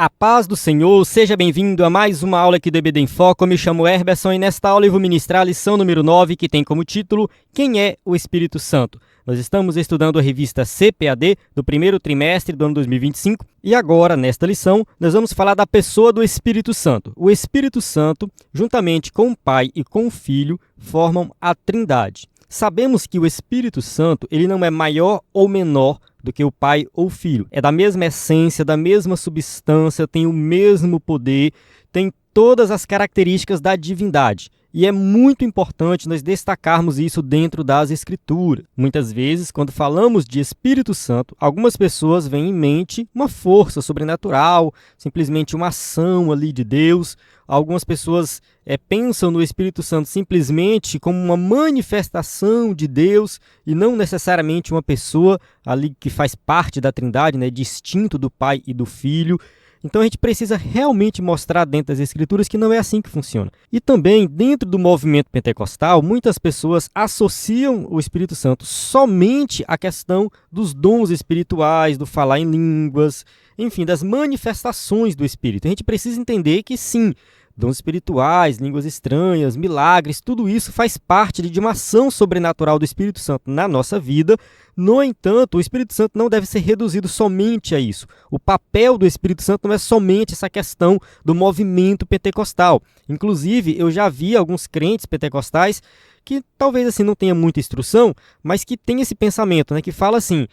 A paz do Senhor, seja bem-vindo a mais uma aula aqui do EBD em Foco. Eu me chamo Herberson e nesta aula eu vou ministrar a lição número 9, que tem como título Quem é o Espírito Santo? Nós estamos estudando a revista CPAD do primeiro trimestre do ano 2025 e agora, nesta lição, nós vamos falar da pessoa do Espírito Santo. O Espírito Santo, juntamente com o Pai e com o Filho, formam a Trindade. Sabemos que o Espírito Santo ele não é maior ou menor do que o Pai ou o Filho. É da mesma essência, da mesma substância, tem o mesmo poder, tem todas as características da divindade. E é muito importante nós destacarmos isso dentro das Escrituras. Muitas vezes, quando falamos de Espírito Santo, algumas pessoas veem em mente uma força sobrenatural, simplesmente uma ação ali de Deus. Algumas pessoas pensam no Espírito Santo simplesmente como uma manifestação de Deus e não necessariamente uma pessoa ali que faz parte da Trindade, né, distinto do Pai e do Filho. Então a gente precisa realmente mostrar dentro das Escrituras que não é assim que funciona. E também, dentro do movimento pentecostal, muitas pessoas associam o Espírito Santo somente à questão dos dons espirituais, do falar em línguas, enfim, das manifestações do Espírito. A gente precisa entender que sim, dons espirituais, línguas estranhas, milagres, tudo isso faz parte de uma ação sobrenatural do Espírito Santo na nossa vida. No entanto, o Espírito Santo não deve ser reduzido somente a isso. O papel do Espírito Santo não é somente essa questão do movimento pentecostal. Inclusive, eu já vi alguns crentes pentecostais que talvez assim não tenha muita instrução, mas que tem esse pensamento, né, que fala assim,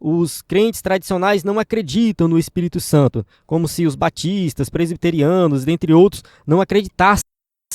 os crentes tradicionais não acreditam no Espírito Santo, como se os batistas, presbiterianos, dentre outros, não acreditassem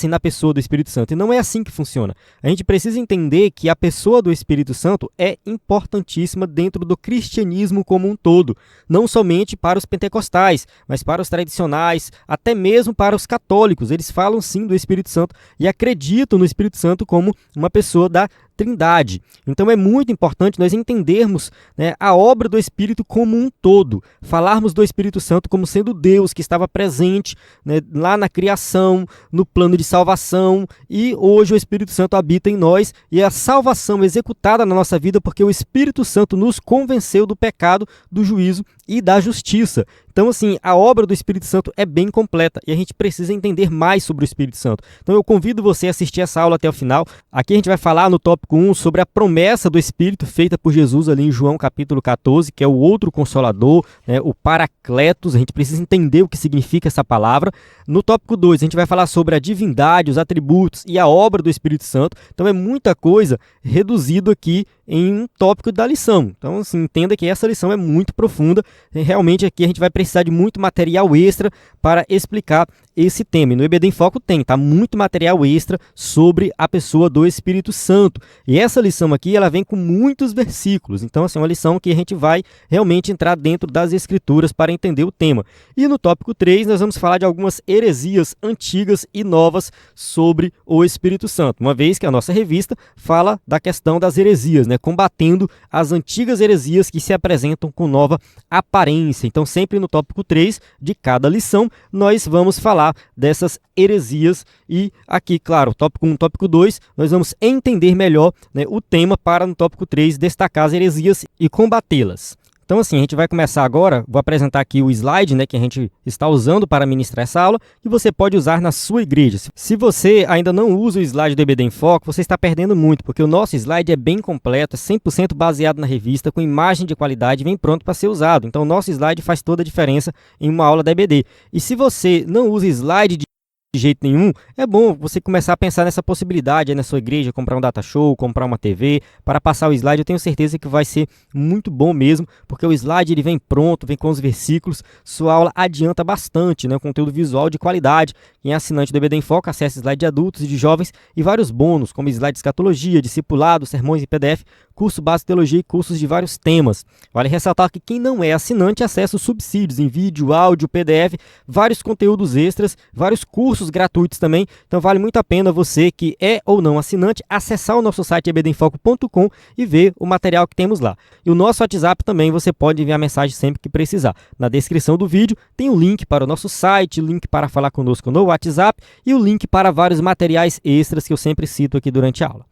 na pessoa do Espírito Santo. E não é assim que funciona. A gente precisa entender que a pessoa do Espírito Santo é importantíssima dentro do cristianismo como um todo. Não somente para os pentecostais, mas para os tradicionais, até mesmo para os católicos. Eles falam sim do Espírito Santo e acreditam no Espírito Santo como uma pessoa da Trindade. Então é muito importante nós entendermos, né, a obra do Espírito como um todo. Falarmos do Espírito Santo como sendo Deus que estava presente, né, lá na criação, no plano de salvação, e hoje o Espírito Santo habita em nós e é a salvação executada na nossa vida porque o Espírito Santo nos convenceu do pecado, do juízo e da justiça. Então, assim, a obra do Espírito Santo é bem completa e a gente precisa entender mais sobre o Espírito Santo. Então, eu convido você a assistir essa aula até o final. Aqui a gente vai falar no tópico 1 sobre a promessa do Espírito feita por Jesus ali em João capítulo 14, que é o outro Consolador, né, o Paracletos. A gente precisa entender o que significa essa palavra. No tópico 2, a gente vai falar sobre a divindade, os atributos e a obra do Espírito Santo. Então, é muita coisa reduzido aqui em um tópico da lição. Então, assim, entenda que essa lição é muito profunda. Realmente aqui a gente vai precisar de muito material extra para explicar esse tema. E no EBD em Foco tá muito material extra sobre a pessoa do Espírito Santo. E essa lição aqui, ela vem com muitos versículos. Então, assim, é uma lição que a gente vai realmente entrar dentro das Escrituras para entender o tema. E no tópico 3, nós vamos falar de algumas heresias antigas e novas sobre o Espírito Santo. Uma vez que a nossa revista fala da questão das heresias, né? Combatendo as antigas heresias que se apresentam com nova aparência. Então, sempre no tópico 3 de cada lição, nós vamos falar dessas heresias e aqui, claro, tópico 1, tópico 2, nós vamos entender melhor, né, o tema para no tópico 3 destacar as heresias e combatê-las. Então, assim, a gente vai começar agora, vou apresentar aqui o slide, né, que a gente está usando para ministrar essa aula, que você pode usar na sua igreja. Se você ainda não usa o slide do EBD em Foco, você está perdendo muito, porque o nosso slide é bem completo, é 100% baseado na revista, com imagem de qualidade, vem pronto para ser usado. Então, o nosso slide faz toda a diferença em uma aula da EBD. E se você não usa slide de jeito nenhum, é bom você começar a pensar nessa possibilidade aí na sua igreja, comprar um data show, comprar uma TV, para passar o slide. Eu tenho certeza que vai ser muito bom mesmo, porque o slide ele vem pronto, vem com os versículos, sua aula adianta bastante, né? Conteúdo visual de qualidade. Quem é assinante do EBD em Foco, acesse slide de adultos e de jovens e vários bônus, como slide de escatologia, discipulado, sermões em PDF, curso básico de teologia e cursos de vários temas. Vale ressaltar que quem não é assinante acessa os subsídios em vídeo, áudio, PDF, vários conteúdos extras, vários cursos gratuitos também. Então vale muito a pena você que é ou não assinante acessar o nosso site ebdemfoco.com e ver o material que temos lá. E o nosso WhatsApp também você pode enviar mensagem sempre que precisar. Na descrição do vídeo tem o link para o nosso site, o link para falar conosco no WhatsApp e o link para vários materiais extras que eu sempre cito aqui durante a aula.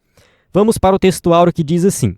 Vamos para o textuário que diz assim: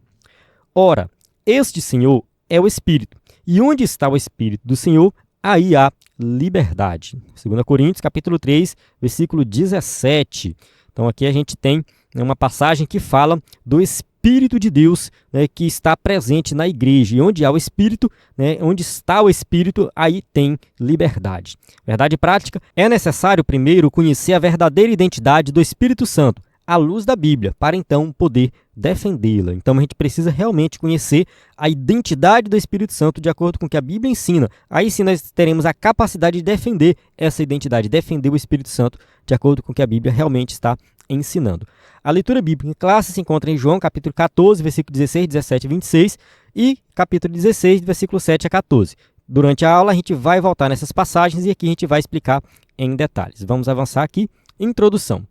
Ora, este Senhor é o Espírito, e onde está o Espírito do Senhor, aí há liberdade. 2 Coríntios, capítulo 3, versículo 17. Então aqui a gente tem uma passagem que fala do Espírito de Deus, né, que está presente na igreja. E onde há o Espírito, né, onde está o Espírito, aí tem liberdade. Verdade prática, é necessário primeiro conhecer a verdadeira identidade do Espírito Santo, à luz da Bíblia, para então poder defendê-la. Então a gente precisa realmente conhecer a identidade do Espírito Santo de acordo com o que a Bíblia ensina. Aí sim nós teremos a capacidade de defender essa identidade, defender o Espírito Santo de acordo com o que a Bíblia realmente está ensinando. A leitura bíblica em classe se encontra em João, capítulo 14, versículo 16, 17 e 26 e capítulo 16, versículo 7 a 14. Durante a aula a gente vai voltar nessas passagens e aqui a gente vai explicar em detalhes. Vamos avançar aqui. Introdução.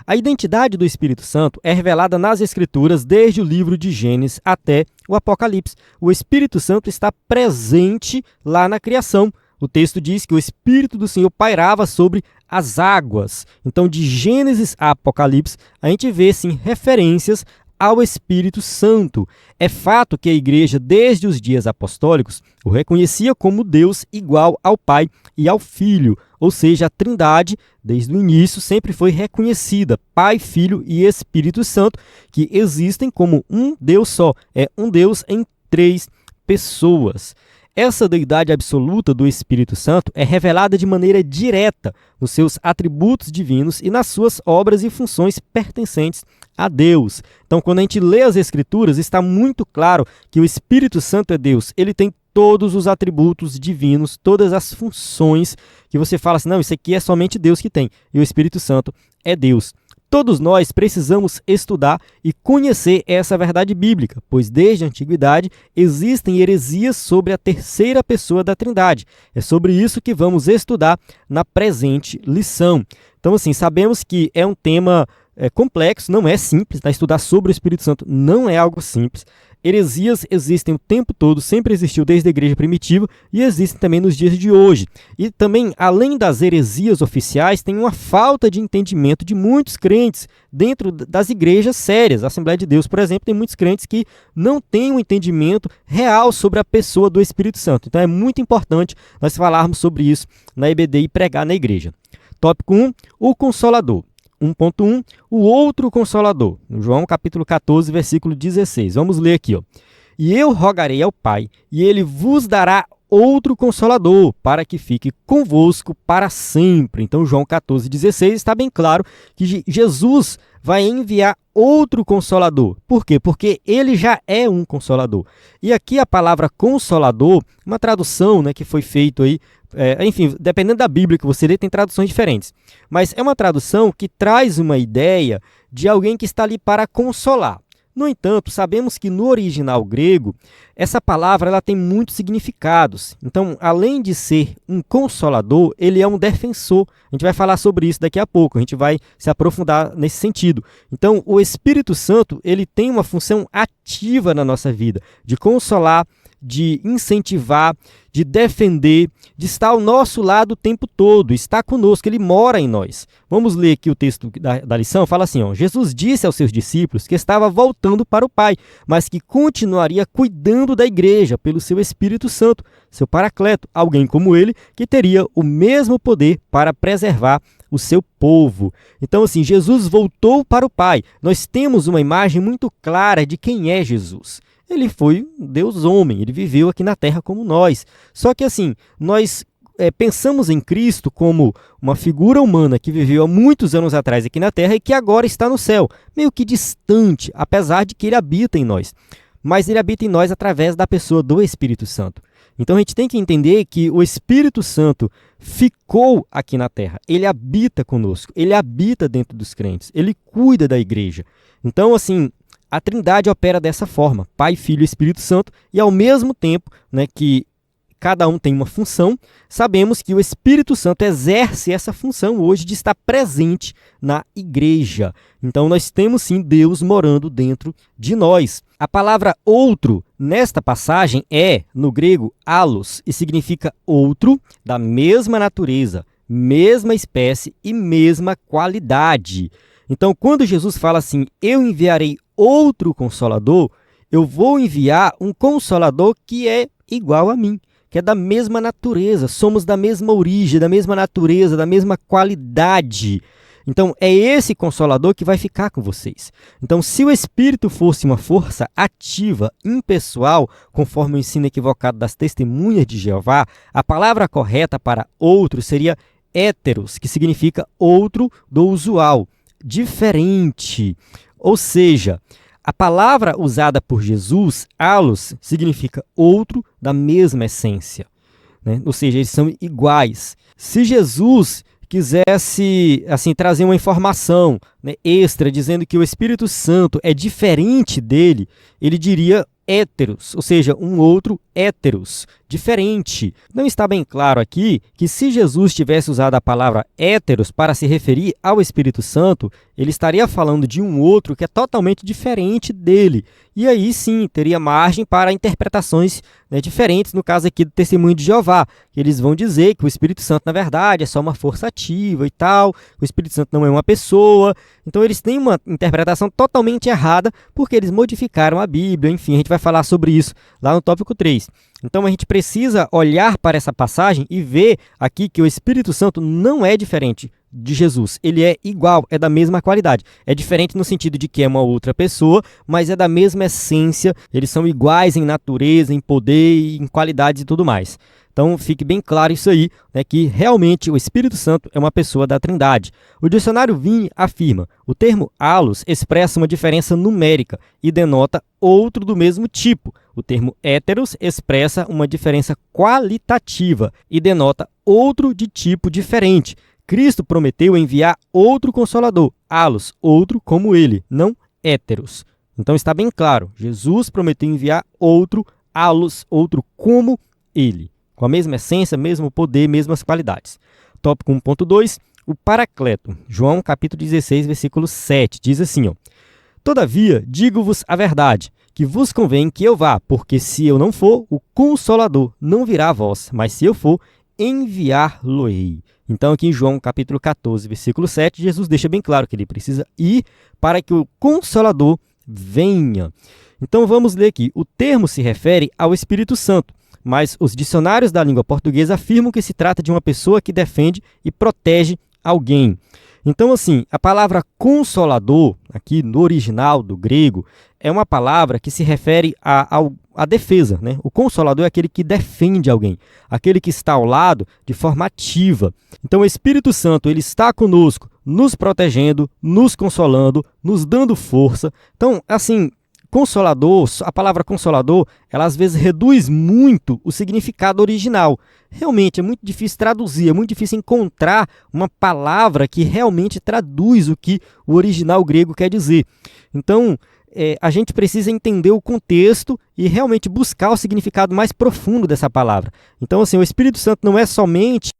A identidade do Espírito Santo é revelada nas Escrituras desde o livro de Gênesis até o Apocalipse. O Espírito Santo está presente lá na criação. O texto diz que o Espírito do Senhor pairava sobre as águas. Então, de Gênesis a Apocalipse, a gente vê, sim, referências ao Espírito Santo. É fato que a igreja, desde os dias apostólicos, o reconhecia como Deus igual ao Pai e ao Filho. Ou seja, a Trindade, desde o início, sempre foi reconhecida, Pai, Filho e Espírito Santo, que existem como um Deus só. É um Deus em 3 pessoas. Essa deidade absoluta do Espírito Santo é revelada de maneira direta nos seus atributos divinos e nas suas obras e funções pertencentes a Deus. Então, quando a gente lê as Escrituras, está muito claro que o Espírito Santo é Deus. Ele tem todos os atributos divinos, todas as funções que você fala assim, não, isso aqui é somente Deus que tem. E o Espírito Santo é Deus. Todos nós precisamos estudar e conhecer essa verdade bíblica, pois desde a antiguidade existem heresias sobre a terceira pessoa da Trindade. É sobre isso que vamos estudar na presente lição. Então, assim, sabemos que é um tema complexo, não é simples, tá? Estudar sobre o Espírito Santo não é algo simples. Heresias existem o tempo todo, sempre existiu desde a igreja primitiva e existem também nos dias de hoje. E também, além das heresias oficiais, tem uma falta de entendimento de muitos crentes dentro das igrejas sérias. A Assembleia de Deus, por exemplo, tem muitos crentes que não têm um entendimento real sobre a pessoa do Espírito Santo. Então é muito importante nós falarmos sobre isso na EBD e pregar na igreja. Tópico 1, o Consolador. 1.1, o outro Consolador. João capítulo 14, versículo 16. Vamos ler aqui. E eu rogarei ao Pai, e ele vos dará outro Consolador, para que fique convosco para sempre. Então, João 14, 16, está bem claro que Jesus vai enviar outro Consolador. Por quê? Porque ele já é um Consolador. E aqui a palavra Consolador, uma tradução, né, que foi feita aí, enfim, dependendo da Bíblia que você lê, tem traduções diferentes. Mas é uma tradução que traz uma ideia de alguém que está ali para consolar. No entanto, sabemos que no original grego, essa palavra ela tem muitos significados. Então, além de ser um consolador, ele é um defensor. A gente vai falar sobre isso daqui a pouco, a gente vai se aprofundar nesse sentido. Então, o Espírito Santo ele tem uma função ativa na nossa vida, de consolar, de incentivar, de defender, de estar ao nosso lado o tempo todo, está conosco, ele mora em nós. Vamos ler aqui o texto da lição, fala assim, Jesus disse aos seus discípulos que estava voltando para o Pai, mas que continuaria cuidando da igreja pelo seu Espírito Santo, seu Paracleto, alguém como ele, que teria o mesmo poder para preservar o seu povo. Então, assim, Jesus voltou para o Pai. Nós temos uma imagem muito clara de quem é Jesus. Ele foi Deus homem, ele viveu aqui na Terra como nós. Só que assim, nós pensamos em Cristo como uma figura humana que viveu há muitos anos atrás aqui na Terra e que agora está no céu, meio que distante, apesar de que ele habita em nós. Mas ele habita em nós através da pessoa do Espírito Santo. Então a gente tem que entender que o Espírito Santo ficou aqui na Terra, ele habita conosco, ele habita dentro dos crentes, ele cuida da igreja. Então assim, a Trindade opera dessa forma, Pai, Filho e Espírito Santo, e ao mesmo tempo, né, que cada um tem uma função, sabemos que o Espírito Santo exerce essa função hoje de estar presente na igreja. Então nós temos sim Deus morando dentro de nós. A palavra outro nesta passagem é, no grego, allos, e significa outro da mesma natureza, mesma espécie e mesma qualidade. Então, quando Jesus fala assim, eu enviarei outro Consolador, eu vou enviar um Consolador que é igual a mim, que é da mesma natureza, somos da mesma origem, da mesma natureza, da mesma qualidade. Então, é esse Consolador que vai ficar com vocês. Então, se o Espírito fosse uma força ativa, impessoal, conforme o ensino equivocado das testemunhas de Jeová, a palavra correta para outro seria héteros, que significa outro do usual, diferente. Ou seja, a palavra usada por Jesus, allos, significa outro da mesma essência, né? Ou seja, eles são iguais. Se Jesus quisesse assim trazer uma informação, né, extra, dizendo que o Espírito Santo é diferente dele, ele diria héteros, ou seja, um outro héteros, diferente. Não está bem claro aqui que se Jesus tivesse usado a palavra héteros para se referir ao Espírito Santo, ele estaria falando de um outro que é totalmente diferente dele. E aí sim, teria margem para interpretações, né, diferentes, no caso aqui do Testemunho de Jeová, que eles vão dizer que o Espírito Santo, na verdade, é só uma força ativa e tal, o Espírito Santo não é uma pessoa. Então eles têm uma interpretação totalmente errada, porque eles modificaram a Bíblia, enfim, a gente vai falar sobre isso lá no tópico 3. Então a gente precisa olhar para essa passagem e ver aqui que o Espírito Santo não é diferente de Jesus. Ele é igual, é da mesma qualidade. É diferente no sentido de que é uma outra pessoa, mas é da mesma essência. Eles são iguais em natureza, em poder, em qualidades e tudo mais. Então fique bem claro isso aí, né, que realmente o Espírito Santo é uma pessoa da Trindade. O dicionário Vini afirma: o termo allos expressa uma diferença numérica e denota outro do mesmo tipo. O termo héteros expressa uma diferença qualitativa e denota outro de tipo diferente. Cristo prometeu enviar outro Consolador, allos, outro como ele, não héteros. Então está bem claro, Jesus prometeu enviar outro, allos, outro como ele, com a mesma essência, mesmo poder, mesmas qualidades. Tópico 1.2, o Paracleto. João capítulo 16, versículo 7, diz assim, ó: todavia, digo-vos a verdade, que vos convém que eu vá, porque se eu não for, o Consolador não virá a vós, mas se eu for, enviar-lo-ei. Então, aqui em João capítulo 14, versículo 7, Jesus deixa bem claro que ele precisa ir para que o Consolador venha. Então, vamos ler aqui. O termo se refere ao Espírito Santo, mas os dicionários da língua portuguesa afirmam que se trata de uma pessoa que defende e protege alguém. Então, assim, a palavra Consolador, aqui no original do grego, é uma palavra que se refere à defesa, né? O Consolador é aquele que defende alguém, aquele que está ao lado de forma ativa. Então, o Espírito Santo, ele está conosco, nos protegendo, nos consolando, nos dando força. Então, assim, Consolador, a palavra Consolador, ela às vezes reduz muito o significado original. Realmente é muito difícil traduzir, é muito difícil encontrar uma palavra que realmente traduz o que o original grego quer dizer. Então, a gente precisa entender o contexto e realmente buscar o significado mais profundo dessa palavra. Então, assim, o Espírito Santo não é somente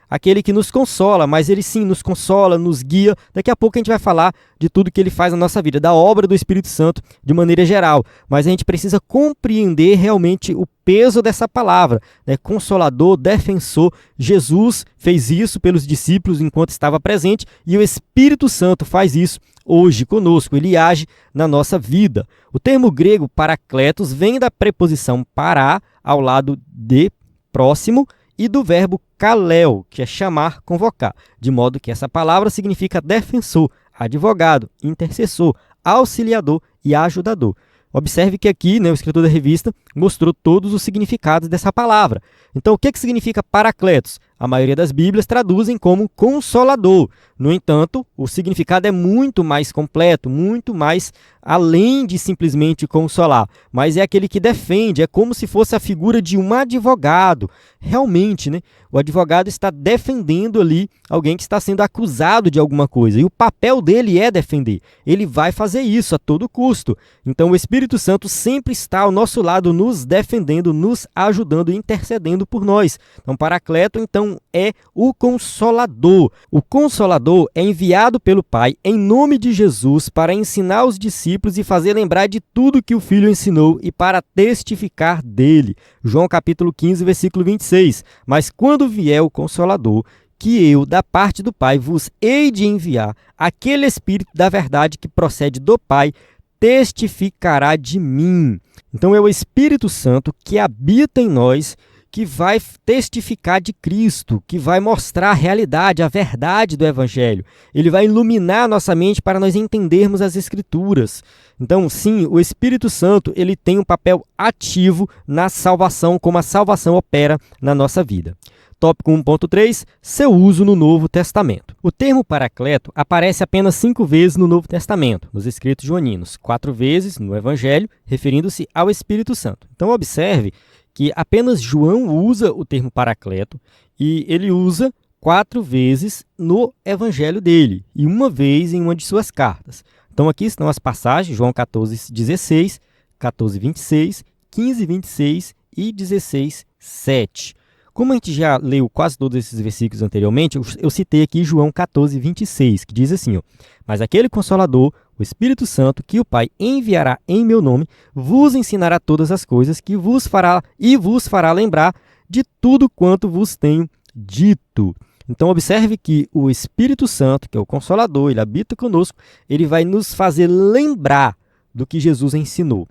aquele que nos consola, mas ele sim nos consola, nos guia. Daqui a pouco a gente vai falar de tudo que ele faz na nossa vida, da obra do Espírito Santo de maneira geral. Mas a gente precisa compreender realmente o peso dessa palavra, né? Consolador, defensor. Jesus fez isso pelos discípulos enquanto estava presente e o Espírito Santo faz isso hoje conosco. Ele age na nossa vida. O termo grego paracletos vem da preposição para, ao lado de, próximo, e do verbo kaleo, que é chamar, convocar, de modo que essa palavra significa defensor, advogado, intercessor, auxiliador e ajudador. Observe que aqui, né, o escritor da revista mostrou todos os significados dessa palavra. Então, o que significa paracletos? A maioria das Bíblias traduzem como consolador. No entanto, o significado é muito mais completo, muito mais além de simplesmente consolar. Mas é aquele que defende, é como se fosse a figura de um advogado. Realmente, né? O advogado está defendendo ali alguém que está sendo acusado de alguma coisa. E o papel dele é defender. Ele vai fazer isso a todo custo. Então, o Espírito Santo sempre está ao nosso lado, nos defendendo, nos ajudando e intercedendo por nós. Então, Paracleto, então, é o Consolador. O Consolador é enviado pelo Pai em nome de Jesus para ensinar os discípulos e fazer lembrar de tudo que o Filho ensinou e para testificar dele. João capítulo 15, versículo 26. Mas quando vier o Consolador, que eu, da parte do Pai, vos hei de enviar, aquele Espírito da verdade que procede do Pai, testificará de mim. Então é o Espírito Santo que habita em nós, que vai testificar de Cristo, que vai mostrar a realidade, a verdade do Evangelho. Ele vai iluminar a nossa mente para nós entendermos as Escrituras. Então, sim, o Espírito Santo ele tem um papel ativo na salvação, como a salvação opera na nossa vida. Tópico 1.3, seu uso no Novo Testamento. O termo Paracleto aparece apenas 5 vezes no Novo Testamento, nos escritos joaninos, 4 vezes no Evangelho, referindo-se ao Espírito Santo. Então, observe que apenas João usa o termo Paracleto e ele usa 4 vezes no Evangelho dele e 1 vez em uma de suas cartas. Então, aqui estão as passagens, João 14:16, 14:26, 15:26 e 16:7. Como a gente já leu quase todos esses versículos anteriormente, eu citei aqui João 14:26, que diz assim, mas aquele Consolador, o Espírito Santo, que o Pai enviará em meu nome, vos ensinará todas as coisas, que vos fará lembrar de tudo quanto vos tenho dito. Então, observe que o Espírito Santo, que é o Consolador, ele habita conosco, ele vai nos fazer lembrar do que Jesus ensinou.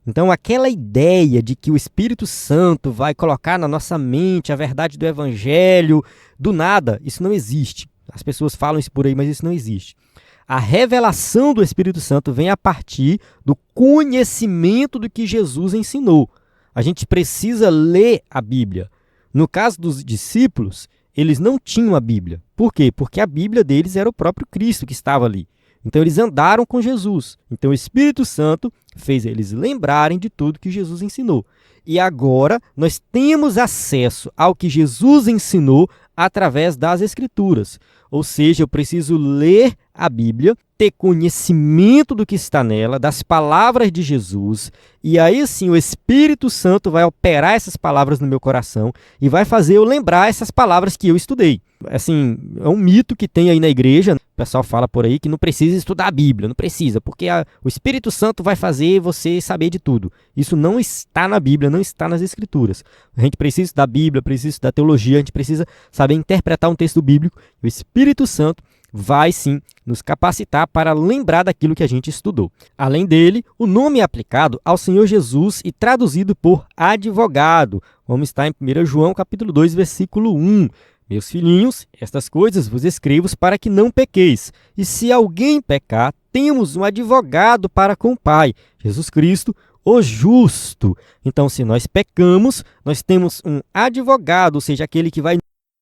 Então, aquela ideia de que o Espírito Santo vai colocar na nossa mente a verdade do Evangelho, do nada, isso não existe. As pessoas falam isso por aí, mas isso não existe. A revelação do Espírito Santo vem a partir do conhecimento do que Jesus ensinou. A gente precisa ler a Bíblia. No caso dos discípulos, eles não tinham a Bíblia. Por quê? Porque a Bíblia deles era o próprio Cristo que estava ali. Então, eles andaram com Jesus. Então, o Espírito Santo fez eles lembrarem de tudo que Jesus ensinou. E agora, nós temos acesso ao que Jesus ensinou através das Escrituras. Ou seja, eu preciso ler a Bíblia, ter conhecimento do que está nela, das palavras de Jesus, e aí sim o Espírito Santo vai operar essas palavras no meu coração e vai fazer eu lembrar essas palavras que eu estudei. Assim, é um mito que tem aí na igreja, o pessoal fala por aí que não precisa estudar a Bíblia, não precisa, porque o Espírito Santo vai fazer você saber de tudo. Isso não está na Bíblia, não está nas Escrituras. A gente precisa estudar a Bíblia, precisa estudar teologia, a gente precisa saber interpretar um texto bíblico, e o Espírito Santo vai sim nos capacitar para lembrar daquilo que a gente estudou. Além dele, o nome é aplicado ao Senhor Jesus e traduzido por advogado, como está em 1 João capítulo 2, versículo 1. Meus filhinhos, estas coisas vos escrevo para que não pequeis. E se alguém pecar, temos um advogado para com o Pai, Jesus Cristo, o justo. Então, se nós pecamos, nós temos um advogado, ou seja, aquele que vai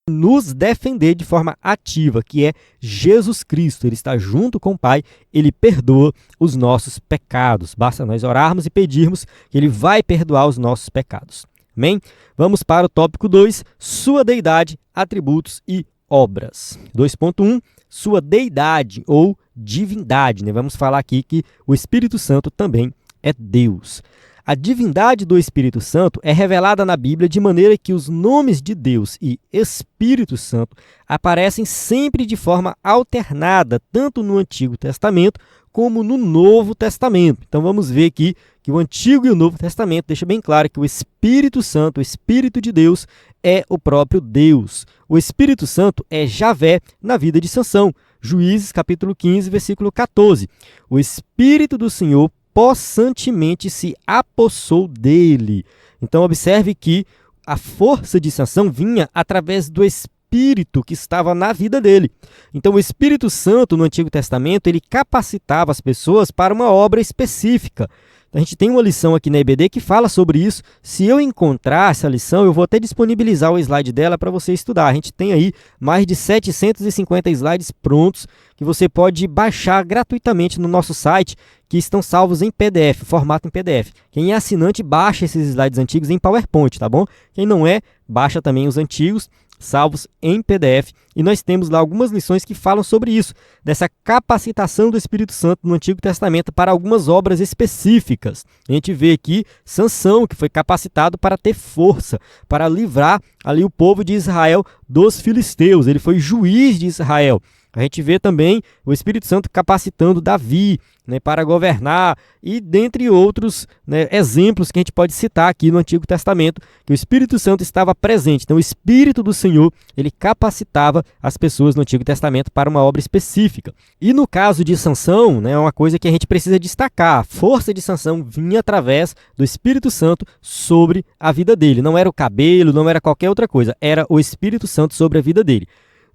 nos defender de forma ativa, que é Jesus Cristo. Ele está junto com o Pai, ele perdoa os nossos pecados. Basta nós orarmos e pedirmos que ele vai perdoar os nossos pecados. Amém? Vamos para o tópico 2, sua deidade, atributos e obras. 2.1, sua deidade ou divindade. Vamos falar aqui que o Espírito Santo também é Deus. A divindade do Espírito Santo é revelada na Bíblia de maneira que os nomes de Deus e Espírito Santo aparecem sempre de forma alternada, tanto no Antigo Testamento como no Novo Testamento. Então vamos ver aqui que o Antigo e o Novo Testamento deixa bem claro que o Espírito Santo, o Espírito de Deus, é o próprio Deus. O Espírito Santo é Javé na vida de Sansão. Juízes capítulo 15, versículo 14. O Espírito do Senhor possantemente se apossou dele. Então observe que a força de Sansão vinha através do Espírito que estava na vida dele. Então o Espírito Santo no Antigo Testamento, ele capacitava as pessoas para uma obra específica. A gente tem uma lição aqui na EBD que fala sobre isso. Se eu encontrar essa lição, eu vou até disponibilizar o slide dela para você estudar. A gente tem aí mais de 750 slides prontos que você pode baixar gratuitamente no nosso site, que estão salvos em PDF, formato em PDF. Quem é assinante, baixa esses slides antigos em PowerPoint, tá bom? Quem não é, baixa também os antigos, salvos em PDF, e nós temos lá algumas lições que falam sobre isso, dessa capacitação do Espírito Santo no Antigo Testamento para algumas obras específicas. A gente vê aqui Sansão, que foi capacitado para ter força, para livrar ali o povo de Israel dos filisteus. Ele foi juiz de Israel. A gente vê também o Espírito Santo capacitando Davi, para governar, e dentre outros exemplos que a gente pode citar aqui no Antigo Testamento, que o Espírito Santo estava estava presente. Então o Espírito do Senhor, ele capacitava as pessoas no Antigo Testamento para uma obra específica. E no caso de Sansão, né, é uma coisa que a gente precisa destacar. A força de Sansão vinha através do Espírito Santo sobre a vida dele. Não era o cabelo, não era qualquer outra coisa, era o Espírito Santo sobre a vida dele.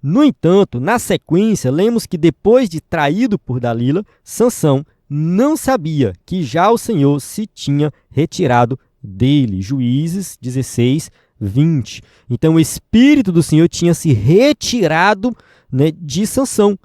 No entanto, na sequência, lemos que depois de traído por Dalila, Sansão não sabia que já o Senhor se tinha retirado dele. Juízes 16, 20. Então o Espírito do Senhor tinha se retirado, né, de Sansão.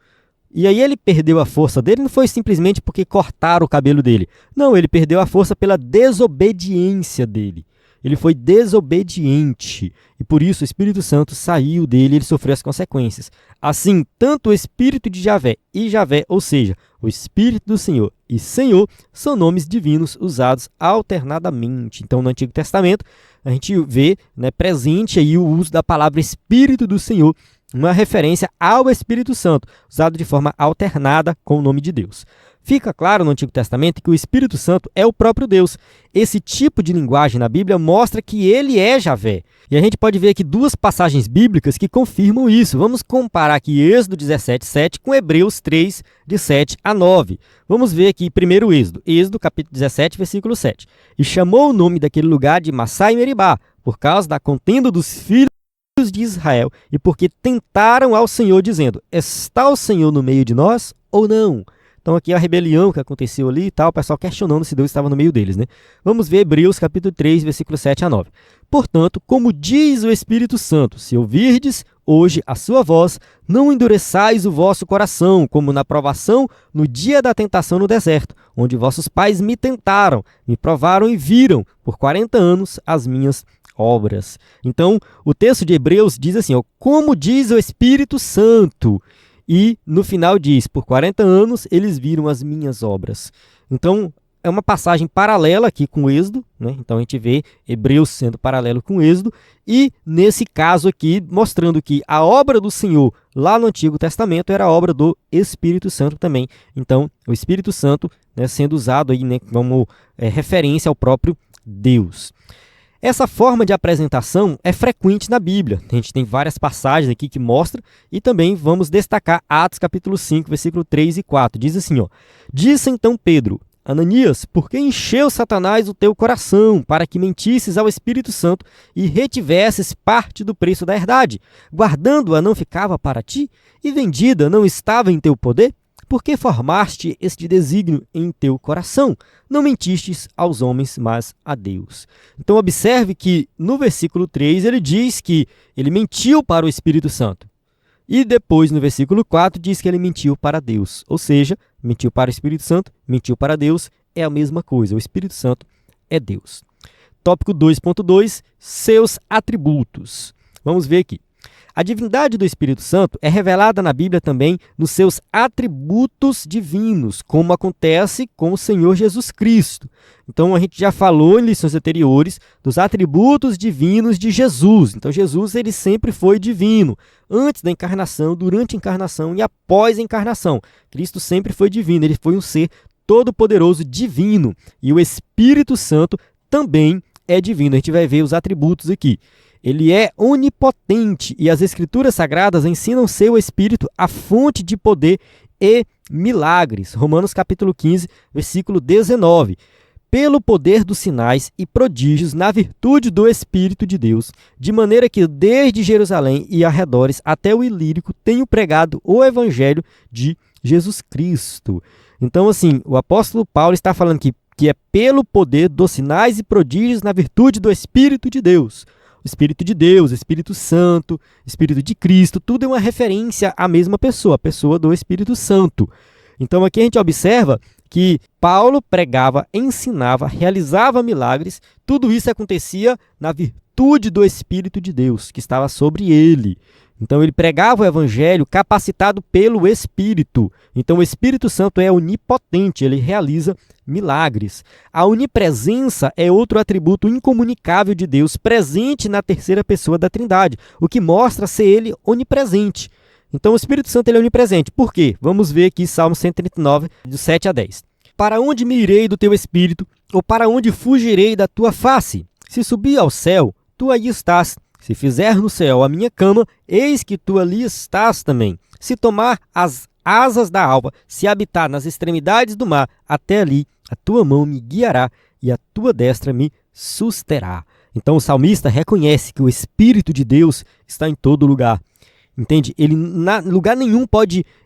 E aí ele perdeu a força dele, não foi simplesmente porque cortaram o cabelo dele. Não, ele perdeu a força pela desobediência dele. Ele foi desobediente e por isso o Espírito Santo saiu dele e ele sofreu as consequências. Assim, tanto o Espírito de Javé e Javé, ou seja, o Espírito do Senhor e Senhor, são nomes divinos usados alternadamente. Então, no Antigo Testamento, a gente vê, né, presente aí o uso da palavra Espírito do Senhor, uma referência ao Espírito Santo, usado de forma alternada com o nome de Deus. Fica claro no Antigo Testamento que o Espírito Santo é o próprio Deus. Esse tipo de linguagem na Bíblia mostra que ele é Javé. E a gente pode ver aqui duas passagens bíblicas que confirmam isso. Vamos comparar aqui Êxodo 17, 7 com Hebreus 3, de 7 a 9. Vamos ver aqui primeiro Êxodo capítulo 17, versículo 7. E chamou o nome daquele lugar de Massá e Meribá, por causa da contenda dos filhos de Israel, e porque tentaram ao Senhor, dizendo: está o Senhor no meio de nós ou não? Então aqui a rebelião que aconteceu ali e tal, o pessoal questionando se Deus estava no meio deles, né? Vamos ver Hebreus capítulo 3, versículo 7 a 9. Portanto, como diz o Espírito Santo, se ouvirdes hoje a sua voz, não endureçais o vosso coração, como na provação no dia da tentação no deserto, onde vossos pais me tentaram, me provaram e viram por 40 anos as minhas obras. Então, o texto de Hebreus diz assim, ó, como diz o Espírito Santo, e no final diz, por 40 anos eles viram as minhas obras. Então, é uma passagem paralela aqui com o Êxodo, né? Então a gente vê Hebreus sendo paralelo com o Êxodo, e nesse caso aqui, mostrando que a obra do Senhor lá no Antigo Testamento era a obra do Espírito Santo também. Então, o Espírito Santo, né, sendo usado aí, né, como referência ao próprio Deus. Essa forma de apresentação é frequente na Bíblia. A gente tem várias passagens aqui que mostram e também vamos destacar Atos capítulo 5, versículo 3 e 4. Diz assim, ó: disse então Pedro: Ananias, por que encheu Satanás o teu coração para que mentisses ao Espírito Santo e retivesses parte do preço da herdade? Guardando-a não ficava para ti e vendida não estava em teu poder? Por que formaste este desígnio em teu coração? Não mentistes aos homens, mas a Deus. Então observe que no versículo 3 ele diz que ele mentiu para o Espírito Santo. E depois no versículo 4 diz que ele mentiu para Deus. Ou seja, mentiu para o Espírito Santo, mentiu para Deus, é a mesma coisa. O Espírito Santo é Deus. Tópico 2.2, seus atributos. Vamos ver aqui. A divindade do Espírito Santo é revelada na Bíblia também nos seus atributos divinos, como acontece com o Senhor Jesus Cristo. Então, a gente já falou em lições anteriores dos atributos divinos de Jesus. Então, Jesus ele sempre foi divino, antes da encarnação, durante a encarnação e após a encarnação. Cristo sempre foi divino, ele foi um ser todo-poderoso divino. E o Espírito Santo também é divino. A gente vai ver os atributos aqui. Ele é onipotente e as Escrituras Sagradas ensinam ser o Espírito a fonte de poder e milagres. Romanos capítulo 15, versículo 19. Pelo poder dos sinais e prodígios na virtude do Espírito de Deus, de maneira que desde Jerusalém e arredores até o Ilírico tenho pregado o Evangelho de Jesus Cristo. Então, assim, o apóstolo Paulo está falando que é pelo poder dos sinais e prodígios na virtude do Espírito de Deus. O Espírito de Deus, Espírito Santo, Espírito de Cristo, tudo é uma referência à mesma pessoa, a pessoa do Espírito Santo. Então aqui a gente observa que Paulo pregava, ensinava, realizava milagres, tudo isso acontecia na virtude do Espírito de Deus, que estava sobre ele. Então ele pregava o Evangelho capacitado pelo Espírito. Então o Espírito Santo é onipotente, ele realiza milagres. A onipresença é outro atributo incomunicável de Deus, presente na terceira pessoa da Trindade, o que mostra ser ele onipresente. Então o Espírito Santo ele é onipresente. Por quê? Vamos ver aqui Salmo 139, do 7 a 10. Para onde me irei do teu Espírito, ou para onde fugirei da tua face? Se subir ao céu, tu aí estás. Se fizer no céu a minha cama, eis que tu ali estás também. Se tomar as asas da alva, se habitar nas extremidades do mar, até ali a tua mão me guiará e a tua destra me susterá. Então o salmista reconhece que o Espírito de Deus está em todo lugar. Entende? Ele, em lugar nenhum,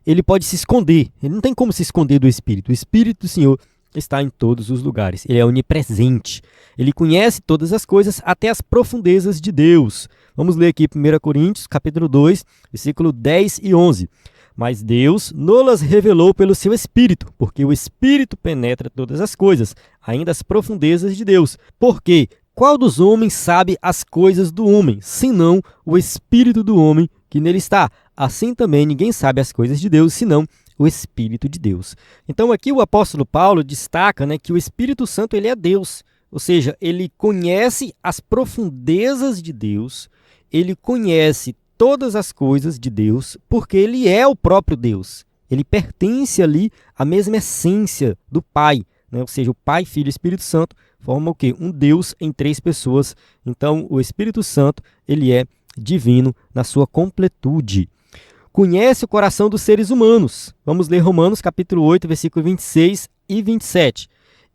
ele pode se esconder. Ele não tem como se esconder do Espírito. O Espírito do Senhor está em todos os lugares. Ele é onipresente. Ele conhece todas as coisas, até as profundezas de Deus. Vamos ler aqui 1 Coríntios, capítulo 2, versículo 10 e 11. Mas Deus nos revelou pelo seu Espírito, porque o Espírito penetra todas as coisas, ainda as profundezas de Deus. Porque qual dos homens sabe as coisas do homem, senão o Espírito do homem que nele está? Assim também ninguém sabe as coisas de Deus, senão o Espírito de Deus. Então aqui o apóstolo Paulo destaca, que o Espírito Santo ele é Deus, ou seja, ele conhece as profundezas de Deus, ele conhece todas as coisas de Deus, porque ele é o próprio Deus. Ele pertence ali à mesma essência do Pai, ou seja, o Pai, Filho e Espírito Santo formam o quê? Um Deus em três pessoas. Então o Espírito Santo ele é divino na sua completude. Conhece o coração dos seres humanos. Vamos ler Romanos capítulo 8, versículo 26 e 27.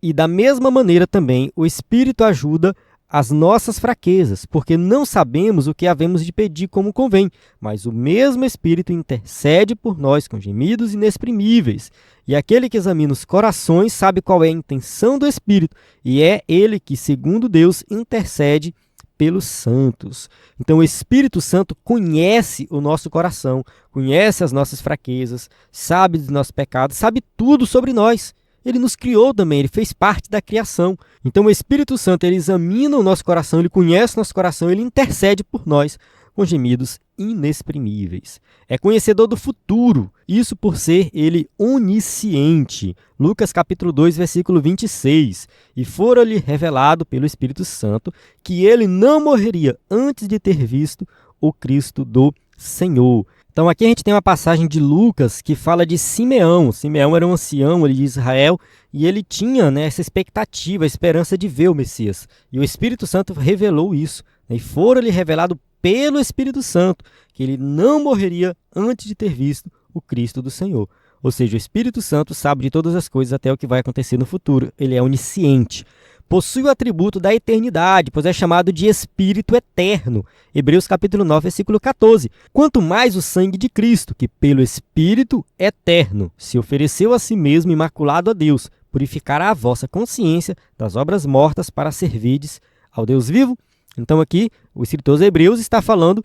E da mesma maneira também o Espírito ajuda as nossas fraquezas, porque não sabemos o que havemos de pedir como convém, mas o mesmo Espírito intercede por nós com gemidos inexprimíveis. E aquele que examina os corações sabe qual é a intenção do Espírito, e é ele que, segundo Deus, intercede pelos santos. Então o Espírito Santo conhece o nosso coração, conhece as nossas fraquezas, sabe dos nossos pecados, sabe tudo sobre nós. Ele nos criou também, ele fez parte da criação. Então o Espírito Santo ele examina o nosso coração, ele conhece o nosso coração, ele intercede por nós com gemidos inexprimíveis. É conhecedor do futuro, isso por ser ele onisciente. Lucas capítulo 2, versículo 26. E fora-lhe revelado pelo Espírito Santo que ele não morreria antes de ter visto o Cristo do Senhor. Então aqui a gente tem uma passagem de Lucas que fala de Simeão. Simeão era um ancião de Israel e ele tinha essa expectativa, a esperança de ver o Messias. E o Espírito Santo revelou isso. E fora-lhe revelado pelo Espírito Santo que ele não morreria antes de ter visto o Cristo do Senhor. Ou seja, o Espírito Santo sabe de todas as coisas até o que vai acontecer no futuro. Ele é onisciente. Possui o atributo da eternidade, pois é chamado de Espírito Eterno. Hebreus capítulo 9, versículo 14. Quanto mais o sangue de Cristo, que pelo Espírito Eterno se ofereceu a si mesmo imaculado a Deus, purificará a vossa consciência das obras mortas para servirdes ao Deus vivo. Então aqui o escritor aos Hebreus está falando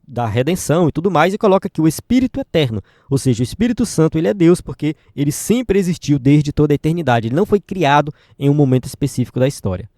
da redenção e tudo mais e coloca aqui o Espírito Eterno, ou seja, o Espírito Santo ele é Deus porque ele sempre existiu desde toda a eternidade, ele não foi criado em um momento específico da história.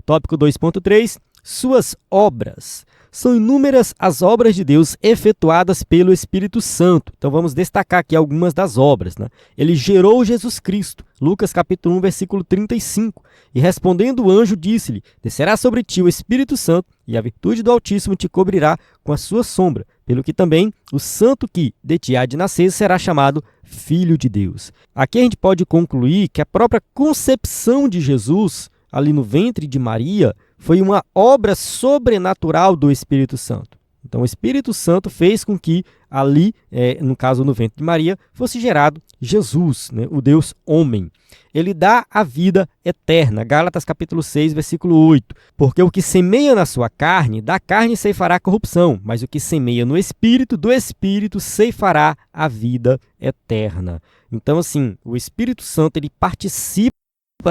Tópico 2.3, suas obras. São inúmeras as obras de Deus efetuadas pelo Espírito Santo. Então vamos destacar aqui algumas das obras. Ele gerou Jesus Cristo. Lucas capítulo 1, versículo 35. E respondendo o anjo, disse-lhe: descerá sobre ti o Espírito Santo, e a virtude do Altíssimo te cobrirá com a sua sombra. Pelo que também o santo que de ti há de nascer será chamado Filho de Deus. Aqui a gente pode concluir que a própria concepção de Jesus, ali no ventre de Maria, foi uma obra sobrenatural do Espírito Santo. Então o Espírito Santo fez com que ali, no caso no ventre de Maria, fosse gerado Jesus, o Deus homem. Ele dá a vida eterna. Gálatas capítulo 6, versículo 8. Porque o que semeia na sua carne, da carne ceifará a corrupção, mas o que semeia no Espírito, do Espírito ceifará a vida eterna. Então assim, o Espírito Santo ele participa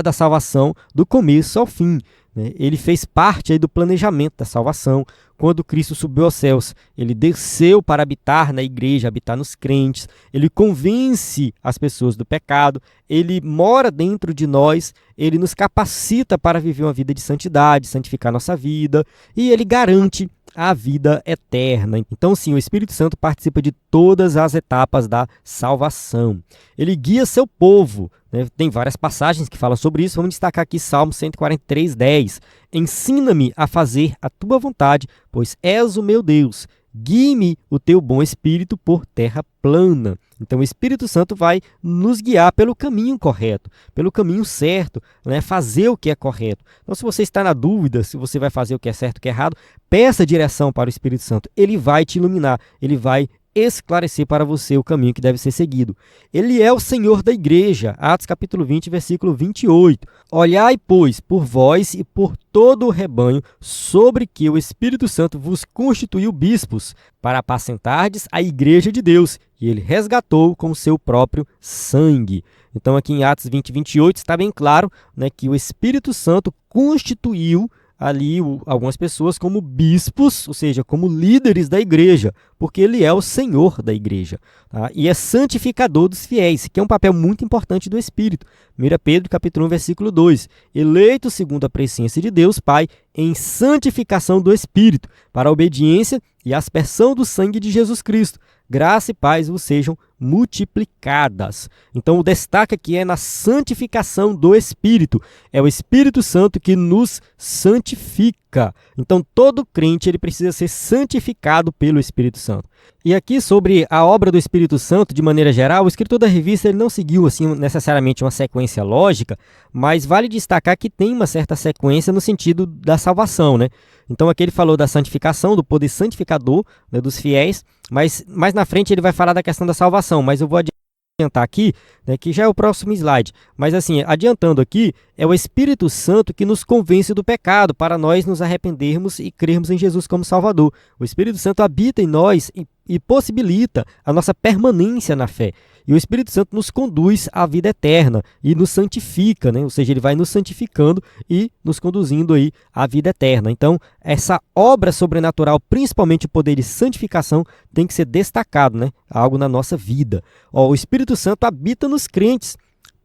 da salvação do começo ao fim. Ele fez parte do planejamento da salvação. Quando Cristo subiu aos céus, ele desceu para habitar na igreja, habitar nos crentes. Ele convence as pessoas do pecado. Ele mora dentro de nós. Ele nos capacita para viver uma vida de santidade, santificar nossa vida. E ele garante a vida eterna. Então, sim, o Espírito Santo participa de todas as etapas da salvação. Ele guia seu povo. Tem várias passagens que falam sobre isso. Vamos destacar aqui Salmo 143, 10. Ensina-me a fazer a tua vontade, pois és o meu Deus. guie-me o teu bom espírito por terra plana. Então o Espírito Santo vai nos guiar pelo caminho correto, pelo caminho certo, né? Fazer o que é correto. Então se você está na dúvida se você vai fazer o que é certo ou o que é errado, peça direção para o Espírito Santo. Ele vai te iluminar, ele vai esclarecer para você o caminho que deve ser seguido. Ele é o Senhor da igreja. Atos capítulo 20, versículo 28. Olhai, pois, por vós e por todo o rebanho, sobre que o Espírito Santo vos constituiu bispos, para apacentardes a igreja de Deus, e ele resgatou com o seu próprio sangue. Então aqui em Atos 20, 28 está bem claro, né, que o Espírito Santo constituiu ali algumas pessoas como bispos, ou seja, como líderes da igreja, porque ele é o Senhor da igreja, tá? E é santificador dos fiéis, que é um papel muito importante do Espírito. 1 Pedro capítulo 1, versículo 2, eleito segundo a presciência de Deus Pai, em santificação do Espírito, para a obediência e aspersão do sangue de Jesus Cristo. Graça e paz vos sejam multiplicadas. Então o destaque aqui é na santificação do Espírito. É o Espírito Santo que nos santifica. Então todo crente ele precisa ser santificado pelo Espírito Santo. E aqui sobre a obra do Espírito Santo, de maneira geral, o escritor da revista ele não seguiu assim necessariamente uma sequência lógica, mas vale destacar que tem uma certa sequência no sentido da salvação, né? Então aqui ele falou da santificação, do poder santificador, né, dos fiéis, mas mais na frente ele vai falar da questão da salvação, mas eu vou adiantar aqui, né, que já é o próximo slide, mas assim, adiantando aqui, é o Espírito Santo que nos convence do pecado, para nós nos arrependermos e crermos em Jesus como Salvador. O Espírito Santo habita em nós e possibilita a nossa permanência na fé. E o Espírito Santo nos conduz à vida eterna e nos santifica, né? Ou seja, ele vai nos santificando e nos conduzindo aí à vida eterna. Então, essa obra sobrenatural, principalmente o poder de santificação, tem que ser destacado, né? Algo na nossa vida. Ó, o Espírito Santo habita nos crentes.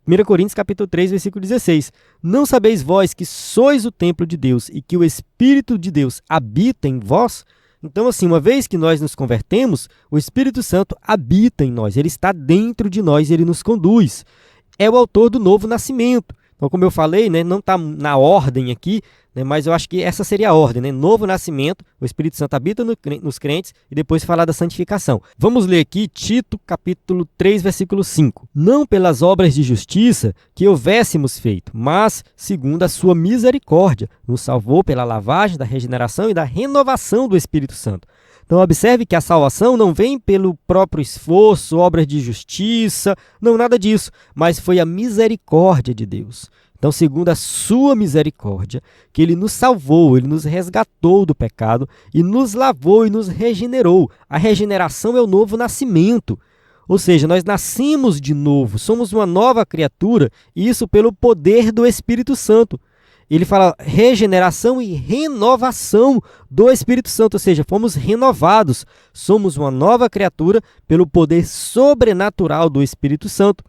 1 Coríntios capítulo 3, versículo 16. Não sabeis vós que sois o templo de Deus e que o Espírito de Deus habita em vós? Então, assim, uma vez que nós nos convertemos, o Espírito Santo habita em nós, ele está dentro de nós, ele nos conduz. É o autor do novo nascimento. Então, como eu falei, né, não está na ordem aqui, né, mas eu acho que essa seria a ordem, né? Novo nascimento, o Espírito Santo habita nos crentes e depois falar da santificação. Vamos ler aqui Tito, capítulo 3, versículo 5. Não pelas obras de justiça que houvéssemos feito, mas segundo a sua misericórdia, nos salvou pela lavagem da regeneração e da renovação do Espírito Santo. Então, observe que a salvação não vem pelo próprio esforço, obras de justiça, não, nada disso, mas foi a misericórdia de Deus. Então, segundo a sua misericórdia, que ele nos salvou, ele nos resgatou do pecado e nos lavou e nos regenerou. A regeneração é o novo nascimento. Ou seja, nós nascemos de novo, somos uma nova criatura, e isso pelo poder do Espírito Santo. Ele fala regeneração e renovação do Espírito Santo, ou seja, fomos renovados, somos uma nova criatura pelo poder sobrenatural do Espírito Santo.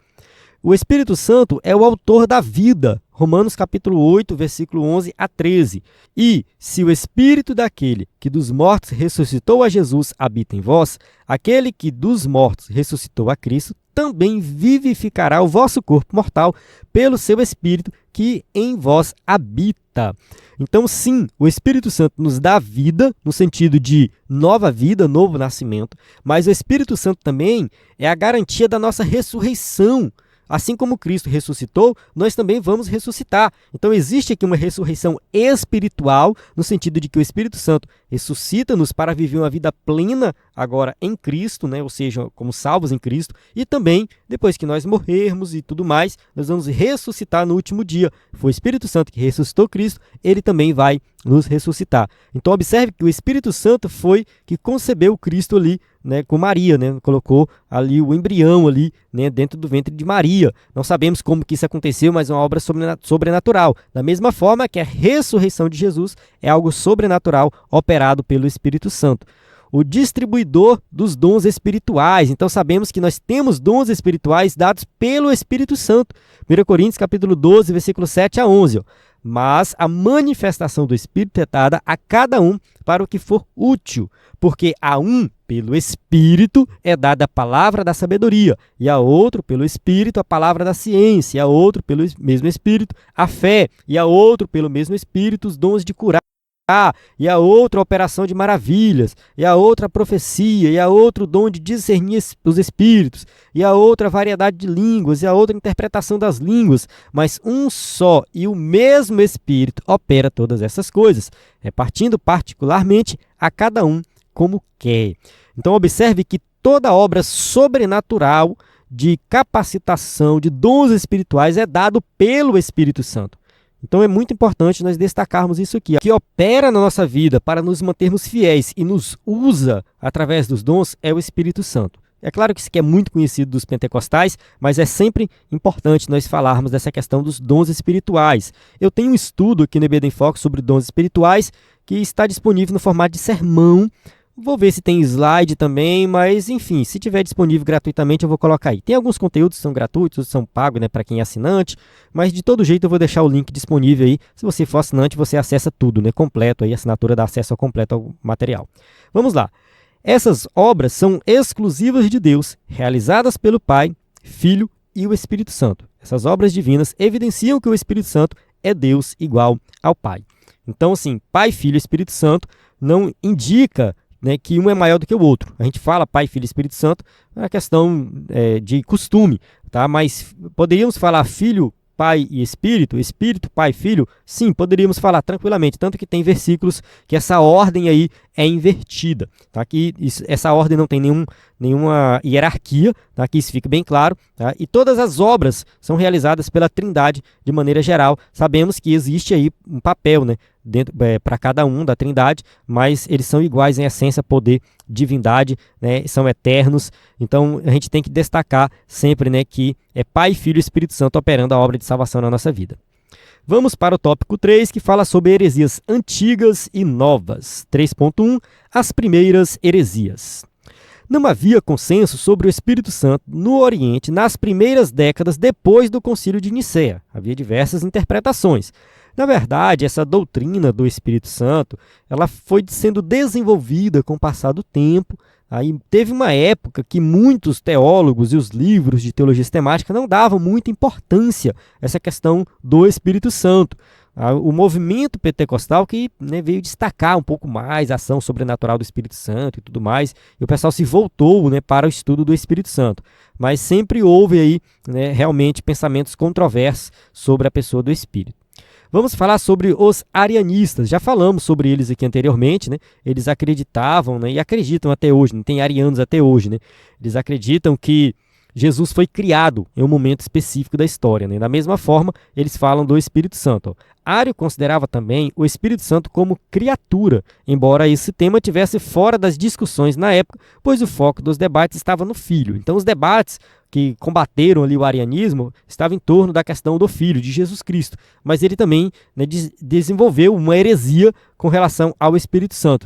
O Espírito Santo é o autor da vida, Romanos capítulo 8, versículo 11 a 13. E se o Espírito daquele que dos mortos ressuscitou a Jesus habita em vós, aquele que dos mortos ressuscitou a Cristo, também vivificará o vosso corpo mortal pelo seu Espírito que em vós habita. Então, sim, o Espírito Santo nos dá vida, no sentido de nova vida, novo nascimento, mas o Espírito Santo também é a garantia da nossa ressurreição. Assim como Cristo ressuscitou, nós também vamos ressuscitar. Então existe aqui uma ressurreição espiritual, no sentido de que o Espírito Santo ressuscita-nos para viver uma vida plena agora em Cristo, né? Ou seja, como salvos em Cristo, e também, depois que nós morrermos e tudo mais, nós vamos ressuscitar no último dia. Foi o Espírito Santo que ressuscitou Cristo, ele também vai nos ressuscitar. Então observe que o Espírito Santo foi que concebeu Cristo ali, né, com Maria, né, colocou ali o embrião ali, né, dentro do ventre de Maria. Não sabemos como que isso aconteceu, mas é uma obra sobrenatural. Da mesma forma que a ressurreição de Jesus é algo sobrenatural operado pelo Espírito Santo. O distribuidor dos dons espirituais. Então sabemos que nós temos dons espirituais dados pelo Espírito Santo. 1 Coríntios capítulo 12, versículo 7 a 11. Ó. Mas a manifestação do Espírito é dada a cada um para o que for útil, porque a um, pelo Espírito, é dada a palavra da sabedoria, e a outro, pelo Espírito, a palavra da ciência, e a outro, pelo mesmo Espírito, a fé, e a outro, pelo mesmo Espírito, os dons de curar, curar, e a outra operação de maravilhas, e a outra profecia, e a outro dom de discernir os espíritos, e a outra variedade de línguas, e a outra interpretação das línguas, mas um só e o mesmo Espírito opera todas essas coisas, repartindo particularmente a cada um como quer. Então observe que toda obra sobrenatural de capacitação, de dons espirituais é dado pelo Espírito Santo. Então é muito importante nós destacarmos isso aqui. O que opera na nossa vida para nos mantermos fiéis e nos usa através dos dons é o Espírito Santo. É claro que isso aqui é muito conhecido dos pentecostais, mas é sempre importante nós falarmos dessa questão dos dons espirituais. Eu tenho um estudo aqui no EBD em Foco sobre dons espirituais que está disponível no formato de sermão. Vou ver se tem slide também, mas enfim, se tiver disponível gratuitamente eu vou colocar aí. Tem alguns conteúdos que são gratuitos, outros são pagos, né, para quem é assinante, mas de todo jeito eu vou deixar o link disponível aí. Se você for assinante, você acessa tudo, né, completo aí, a assinatura dá acesso ao completo ao material. Vamos lá. Essas obras são exclusivas de Deus, realizadas pelo Pai, Filho e o Espírito Santo. Essas obras divinas evidenciam que o Espírito Santo é Deus igual ao Pai. Então, assim, Pai, Filho e Espírito Santo não indica, né, que um é maior do que o outro. A gente fala Pai, Filho e Espírito Santo, é uma questão de costume, tá? Mas poderíamos falar Filho, Pai e Espírito, Espírito, Pai, Filho? Sim, poderíamos falar tranquilamente, tanto que tem versículos que essa ordem aí é invertida, tá? Que essa ordem não tem nenhuma hierarquia, tá? Que isso fique bem claro, tá? E todas as obras são realizadas pela Trindade de maneira geral. Sabemos que existe aí um papel, né, para cada um da Trindade, mas eles são iguais em essência, poder, divindade, né, são eternos. Então a gente tem que destacar sempre, né, que é Pai, Filho e Espírito Santo operando a obra de salvação na nossa vida. Vamos para o tópico 3, que fala sobre heresias antigas e novas. 3.1, as primeiras heresias. Não havia consenso sobre o Espírito Santo no Oriente nas primeiras décadas depois do Concílio de Nicéia. Havia diversas interpretações. Na verdade, essa doutrina do Espírito Santo, ela foi sendo desenvolvida com o passar do tempo. Aí teve uma época que muitos teólogos e os livros de teologia sistemática não davam muita importância a essa questão do Espírito Santo. O movimento pentecostal que, né, veio destacar um pouco mais a ação sobrenatural do Espírito Santo e tudo mais, e o pessoal se voltou, né, para o estudo do Espírito Santo. Mas sempre houve aí, né, realmente pensamentos controversos sobre a pessoa do Espírito. Vamos falar sobre os arianistas. Já falamos sobre eles aqui anteriormente, né? Eles acreditavam, né, e acreditam até hoje, né? Tem arianos até hoje, né? Eles acreditam que Jesus foi criado em um momento específico da história, né? Da mesma forma, eles falam do Espírito Santo. Ó. Ario considerava também o Espírito Santo como criatura, embora esse tema estivesse fora das discussões na época, pois o foco dos debates estava no Filho. Então, os debates que combateram ali o arianismo estavam em torno da questão do Filho, de Jesus Cristo. Mas ele também, né, desenvolveu uma heresia com relação ao Espírito Santo.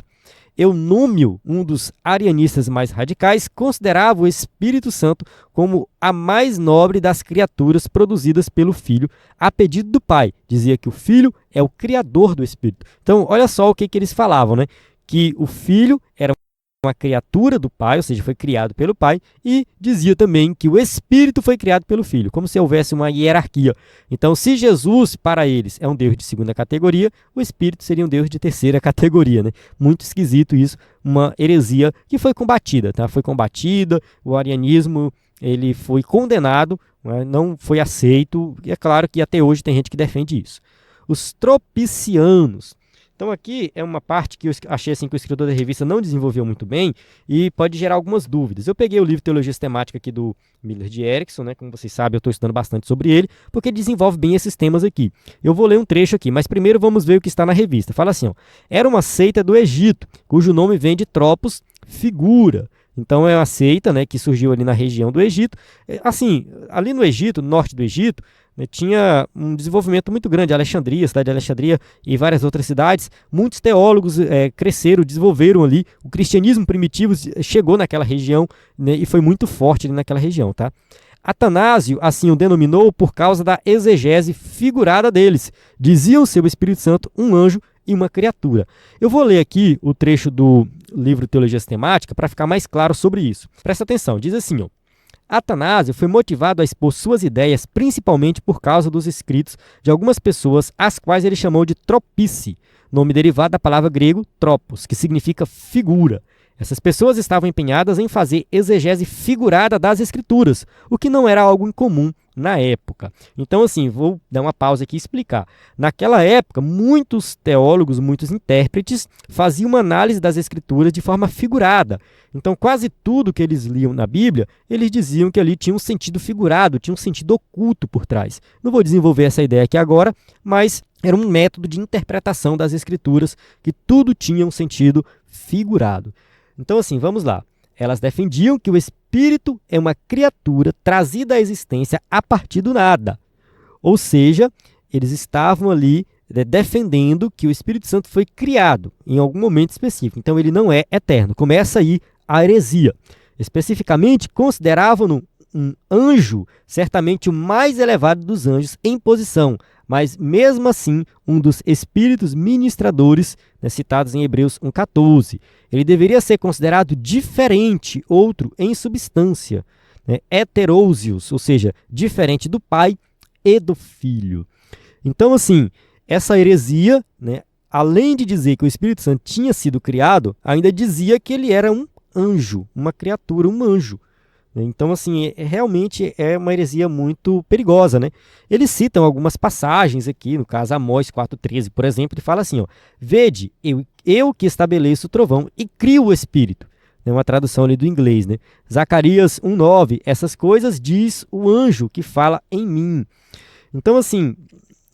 Eunômio, um dos arianistas mais radicais, considerava o Espírito Santo como a mais nobre das criaturas produzidas pelo Filho, a pedido do Pai. Dizia que o Filho é o criador do Espírito. Então, olha só o que eles falavam, né? Que o Filho era uma criatura do Pai, ou seja, foi criado pelo Pai, e dizia também que o Espírito foi criado pelo Filho, como se houvesse uma hierarquia. Então, se Jesus, para eles, é um Deus de segunda categoria, o Espírito seria um Deus de terceira categoria, né? Muito esquisito isso, uma heresia que foi combatida, tá? Foi combatida, o arianismo, ele foi condenado, né? Não foi aceito, e é claro que até hoje tem gente que defende isso. Os tropicianos. Então aqui é uma parte que eu achei assim, que o escritor da revista não desenvolveu muito bem e pode gerar algumas dúvidas. Eu peguei o livro Teologia Sistemática aqui do Miller de Erickson, né? Como vocês sabem, eu estou estudando bastante sobre ele, porque ele desenvolve bem esses temas aqui. Eu vou ler um trecho aqui, mas primeiro vamos ver o que está na revista. Fala assim, ó, era uma seita do Egito, cujo nome vem de Tropos, figura. Então é uma seita, né, que surgiu ali na região do Egito. Assim, ali no Egito, no norte do Egito, né, tinha um desenvolvimento muito grande. Alexandria, a cidade de Alexandria e várias outras cidades. Muitos teólogos cresceram, desenvolveram ali. O cristianismo primitivo chegou naquela região, né, e foi muito forte ali naquela região. Tá? Atanásio, assim o denominou por causa da exegese figurada deles. Diziam ser o Espírito Santo um anjo e uma criatura. Eu vou ler aqui o trecho do livro Teologia Sistemática para ficar mais claro sobre isso. Presta atenção, diz assim, ó, Atanásio foi motivado a expor suas ideias principalmente por causa dos escritos de algumas pessoas, as quais ele chamou de tropice, nome derivado da palavra grego tropos, que significa figura. Essas pessoas estavam empenhadas em fazer exegese figurada das escrituras, o que não era algo incomum na época. Então, assim, vou dar uma pausa aqui e explicar. Naquela época, muitos teólogos, muitos intérpretes faziam uma análise das escrituras de forma figurada. Então, quase tudo que eles liam na Bíblia, eles diziam que ali tinha um sentido figurado, tinha um sentido oculto por trás. Não vou desenvolver essa ideia aqui agora, mas era um método de interpretação das escrituras que tudo tinha um sentido figurado. Então, assim, vamos lá. Elas defendiam que o Espírito é uma criatura trazida à existência a partir do nada. Ou seja, eles estavam ali defendendo que o Espírito Santo foi criado em algum momento específico. Então, ele não é eterno. Começa aí a heresia. Especificamente, consideravam-no um anjo, certamente o mais elevado dos anjos em posição, mas mesmo assim um dos espíritos ministradores, citados em Hebreus 1,14. Ele deveria ser considerado diferente, outro em substância, heterousios, ou seja, diferente do Pai e do Filho. Então, assim, essa heresia, além de dizer que o Espírito Santo tinha sido criado, ainda dizia que ele era um anjo, uma criatura, um anjo. Então, assim, realmente é uma heresia muito perigosa, né? Eles citam algumas passagens aqui, no caso Amós 4,13, por exemplo, e fala assim, ó, vede, eu que estabeleço o trovão e crio o Espírito. É uma tradução ali do inglês, né? Zacarias 1,9, essas coisas diz o anjo que fala em mim. Então, assim,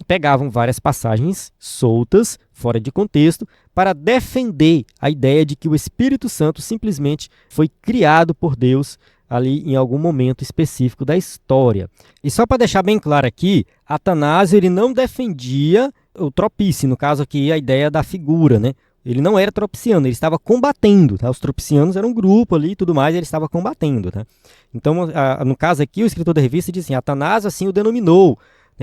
pegavam várias passagens soltas, fora de contexto, para defender a ideia de que o Espírito Santo simplesmente foi criado por Deus ali em algum momento específico da história. E só para deixar bem claro aqui, Atanásio ele não defendia o tropice, no caso aqui a ideia da figura, né? Ele não era tropiciano, ele estava combatendo, tá? Os tropicianos eram um grupo ali e tudo mais, ele estava combatendo, tá? Então, no caso aqui, o escritor da revista diz assim, Atanásio assim o denominou,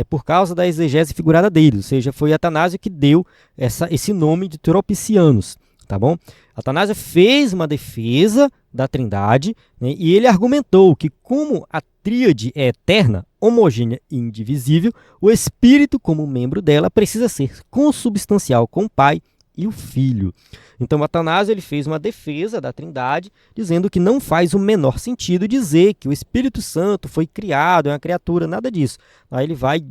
por causa da exegese figurada dele, ou seja, foi Atanásio que deu esse nome de tropicianos. Tá bom? Atanásio fez uma defesa da Trindade, e ele argumentou que, como a tríade é eterna, homogênea e indivisível, o Espírito, como membro dela, precisa ser consubstancial com o Pai e o Filho. Então, Atanásio ele fez uma defesa da Trindade, dizendo que não faz o menor sentido dizer que o Espírito Santo foi criado, é uma criatura, nada disso. Aí ele vai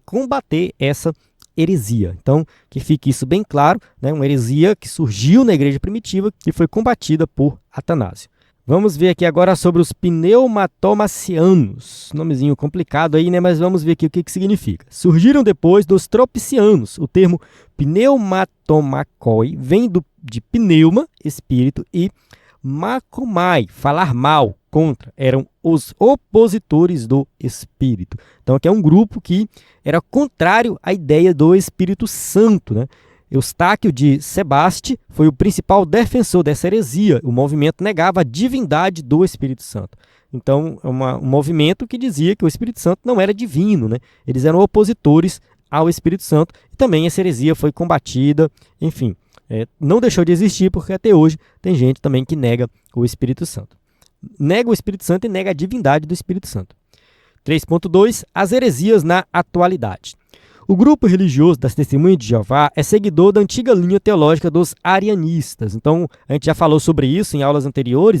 combater essa heresia. Então, que fique isso bem claro, uma heresia que surgiu na igreja primitiva e foi combatida por Atanásio. Vamos ver aqui agora sobre os pneumatomacianos. Nomezinho complicado aí, mas vamos ver aqui o que significa. Surgiram depois dos tropicianos. O termo pneumatomacoi vem de pneuma, espírito, e macomai, falar mal, contra, eram os opositores do Espírito. Então aqui é um grupo que era contrário à ideia do Espírito Santo, Eustáquio de Sebaste foi o principal defensor dessa heresia. O movimento negava a divindade do Espírito Santo. Então é um movimento que dizia que o Espírito Santo não era divino, Eles eram opositores ao Espírito Santo e também essa heresia foi combatida, enfim, não deixou de existir porque até hoje tem gente também que nega o Espírito Santo. Nega o Espírito Santo e nega a divindade do Espírito Santo. 3.2. As heresias na atualidade. O grupo religioso das Testemunhas de Jeová é seguidor da antiga linha teológica dos arianistas. Então, a gente já falou sobre isso em aulas anteriores,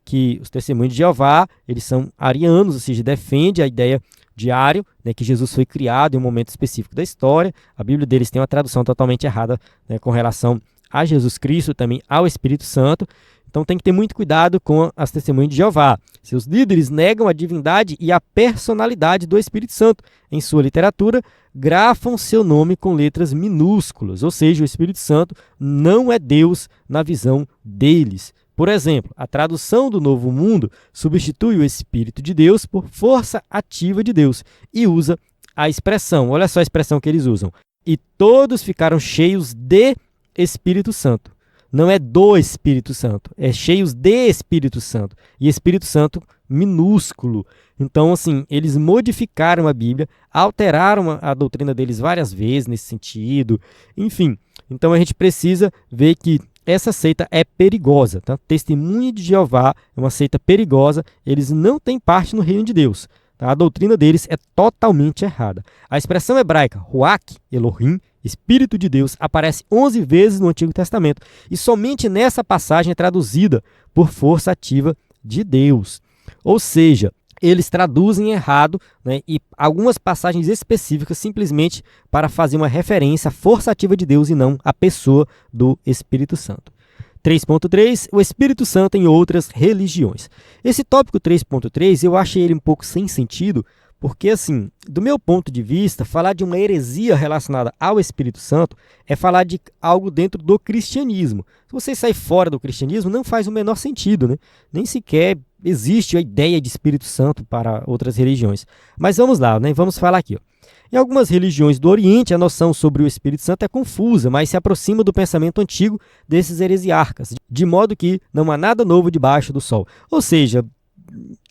que os Testemunhos de Jeová, eles são arianos, ou seja, defende a ideia de Ário, que Jesus foi criado em um momento específico da história. A Bíblia deles tem uma tradução totalmente errada com relação a Jesus Cristo, também ao Espírito Santo. Então tem que ter muito cuidado com as Testemunhas de Jeová. Seus líderes negam a divindade e a personalidade do Espírito Santo. Em sua literatura, grafam seu nome com letras minúsculas, ou seja, o Espírito Santo não é Deus na visão deles. Por exemplo, a tradução do Novo Mundo substitui o Espírito de Deus por força ativa de Deus e usa a expressão, olha só a expressão que eles usam, e todos ficaram cheios de Espírito Santo. Não é do Espírito Santo, é cheios de Espírito Santo. E Espírito Santo minúsculo. Então, assim, eles modificaram a Bíblia, alteraram a doutrina deles várias vezes nesse sentido. Enfim, então a gente precisa ver que essa seita é perigosa. Tá? Testemunha de Jeová é uma seita perigosa, eles não têm parte no reino de Deus. Tá? A doutrina deles é totalmente errada. A expressão hebraica, Ruach Elohim, Espírito de Deus, aparece 11 vezes no Antigo Testamento e somente nessa passagem é traduzida por força ativa de Deus. Ou seja, eles traduzem errado, né, e algumas passagens específicas simplesmente para fazer uma referência à força ativa de Deus e não à pessoa do Espírito Santo. 3.3, o Espírito Santo em outras religiões. Esse tópico 3.3 eu achei ele um pouco sem sentido, porque, assim, do meu ponto de vista, falar de uma heresia relacionada ao Espírito Santo é falar de algo dentro do cristianismo. Se você sair fora do cristianismo, não faz o menor sentido, né? Nem sequer existe a ideia de Espírito Santo para outras religiões. Mas vamos lá, né? Vamos falar aqui, ó. Em algumas religiões do Oriente, a noção sobre o Espírito Santo é confusa, mas se aproxima do pensamento antigo desses heresiarcas, de modo que não há nada novo debaixo do sol. Ou seja,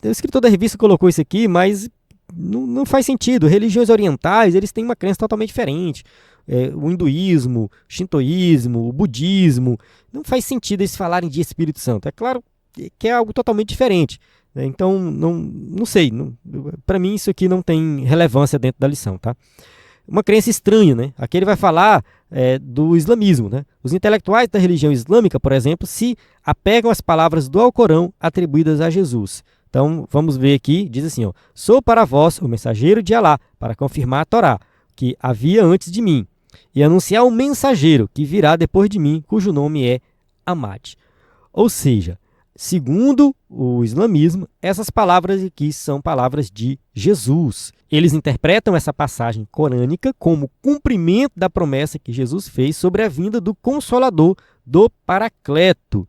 o escritor da revista colocou isso aqui, mas não faz sentido. Religiões orientais, eles têm uma crença totalmente diferente. O hinduísmo, o shintoísmo, o budismo, não faz sentido eles falarem de Espírito Santo. É claro que é algo totalmente diferente. Então, não sei. Para mim, isso aqui não tem relevância dentro da lição. Tá? Uma crença estranha, né? Aqui ele vai falar do islamismo. Né? Os intelectuais da religião islâmica, por exemplo, se apegam às palavras do Alcorão atribuídas a Jesus. Então, vamos ver aqui, diz assim, ó, sou para vós o mensageiro de Alá, para confirmar a Torá, que havia antes de mim, e anunciar o mensageiro que virá depois de mim, cujo nome é Ahmad. Ou seja, segundo o islamismo, essas palavras aqui são palavras de Jesus. Eles interpretam essa passagem corânica como cumprimento da promessa que Jesus fez sobre a vinda do Consolador, do Paracleto.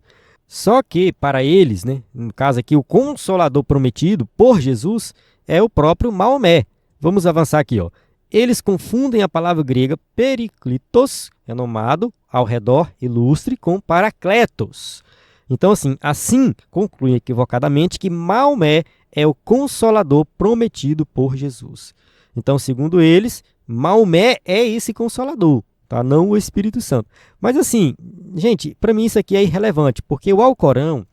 Só que, para eles, né, no caso aqui, o Consolador prometido por Jesus é o próprio Maomé. Vamos avançar aqui. Ó. Eles confundem a palavra grega periklitos, renomado, ao redor, ilustre, com paracletos. Então, assim concluem equivocadamente que Maomé é o Consolador prometido por Jesus. Então, segundo eles, Maomé é esse Consolador. Tá? Não o Espírito Santo. Mas assim, gente, para mim isso aqui é irrelevante, porque o Alcorão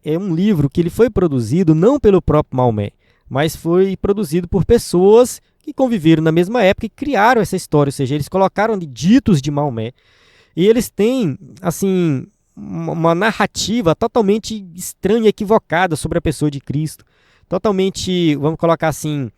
é um livro que ele foi produzido não pelo próprio Maomé, mas foi produzido por pessoas que conviveram na mesma época e criaram essa história, ou seja, eles colocaram ditos de Maomé, e eles têm, assim, uma narrativa totalmente estranha e equivocada sobre a pessoa de Cristo, totalmente, vamos colocar assim,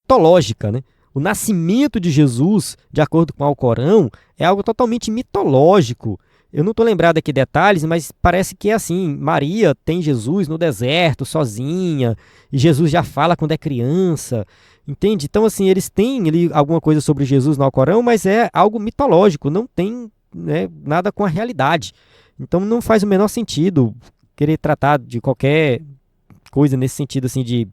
mitológica, né? O nascimento de Jesus, de acordo com o Alcorão, é algo totalmente mitológico. Eu não estou lembrado aqui detalhes, mas parece que é assim. Maria tem Jesus no deserto, sozinha, e Jesus já fala quando é criança. Entende? Então, assim, eles têm ali alguma coisa sobre Jesus no Alcorão, mas é algo mitológico, não tem, né, nada com a realidade. Então, não faz o menor sentido querer tratar de qualquer coisa nesse sentido, assim, de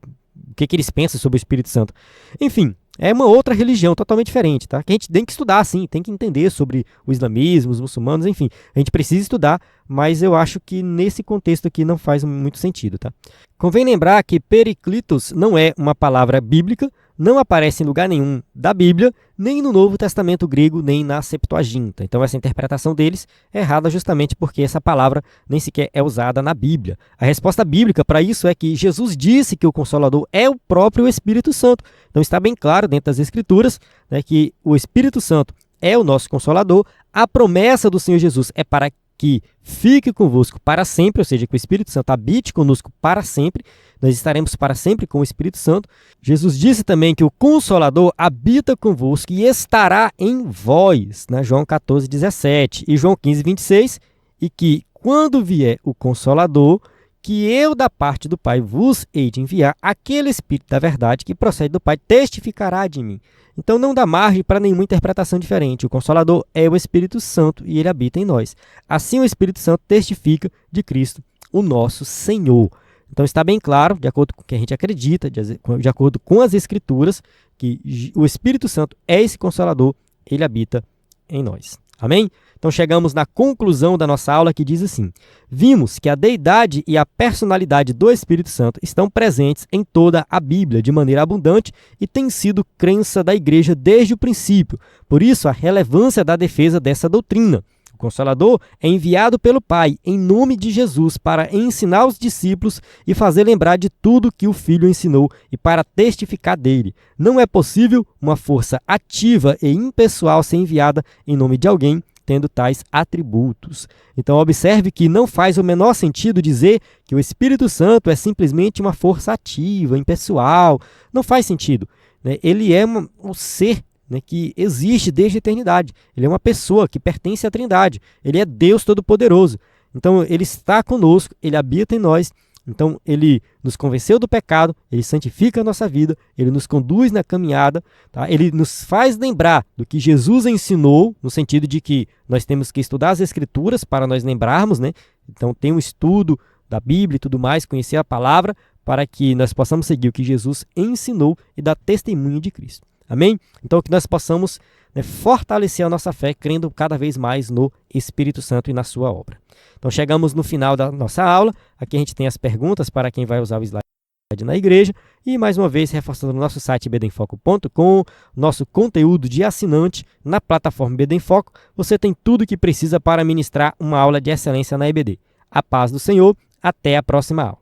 o que eles pensam sobre o Espírito Santo. Enfim, é uma outra religião totalmente diferente, tá? Que a gente tem que estudar, sim, tem que entender sobre o islamismo, os muçulmanos, enfim. A gente precisa estudar, mas eu acho que nesse contexto aqui não faz muito sentido, tá? Convém lembrar que periclitos não é uma palavra bíblica, não aparece em lugar nenhum da Bíblia, nem no Novo Testamento grego, nem na Septuaginta. Então essa interpretação deles é errada justamente porque essa palavra nem sequer é usada na Bíblia. A resposta bíblica para isso é que Jesus disse que o Consolador é o próprio Espírito Santo. Então está bem claro dentro das Escrituras, né, que o Espírito Santo é o nosso Consolador. A promessa do Senhor Jesus é para que fique convosco para sempre, ou seja, que o Espírito Santo habite conosco para sempre. Nós estaremos para sempre com o Espírito Santo. Jesus disse também que o Consolador habita convosco e estará em vós, né? João 14:17 e João 15:26, e que quando vier o Consolador, que eu da parte do Pai vos hei de enviar, aquele Espírito da verdade que procede do Pai testificará de mim. Então não dá margem para nenhuma interpretação diferente. O Consolador é o Espírito Santo e ele habita em nós. Assim o Espírito Santo testifica de Cristo, o nosso Senhor. Então está bem claro, de acordo com o que a gente acredita, de acordo com as Escrituras, que o Espírito Santo é esse Consolador, ele habita em nós. Amém? Então chegamos na conclusão da nossa aula que diz assim: vimos que a deidade e a personalidade do Espírito Santo estão presentes em toda a Bíblia de maneira abundante e tem sido crença da igreja desde o princípio. Por isso, a relevância da defesa dessa doutrina. O Consolador é enviado pelo Pai, em nome de Jesus, para ensinar os discípulos e fazer lembrar de tudo que o Filho ensinou e para testificar dele. Não é possível uma força ativa e impessoal ser enviada em nome de alguém tendo tais atributos. Então, observe que não faz o menor sentido dizer que o Espírito Santo é simplesmente uma força ativa, impessoal. Não faz sentido, né? Ele é um ser, né, que existe desde a eternidade. Ele é uma pessoa que pertence à Trindade. Ele é Deus Todo-Poderoso. Então, ele está conosco, ele habita em nós. Então, ele nos convenceu do pecado, ele santifica a nossa vida, ele nos conduz na caminhada, tá? Ele nos faz lembrar do que Jesus ensinou, no sentido de que nós temos que estudar as Escrituras para nós lembrarmos, né? Então, tem um estudo da Bíblia e tudo mais, conhecer a palavra, para que nós possamos seguir o que Jesus ensinou e dar testemunho de Cristo. Amém? Então, que nós possamos, né, fortalecer a nossa fé, crendo cada vez mais no Espírito Santo e na sua obra. Então, chegamos no final da nossa aula. Aqui a gente tem as perguntas para quem vai usar o slide na igreja. E, mais uma vez, reforçando o nosso site ibdemfoco.com, nosso conteúdo de assinante na plataforma IBD em Foco, você tem tudo o que precisa para ministrar uma aula de excelência na IBD. A paz do Senhor. Até a próxima aula.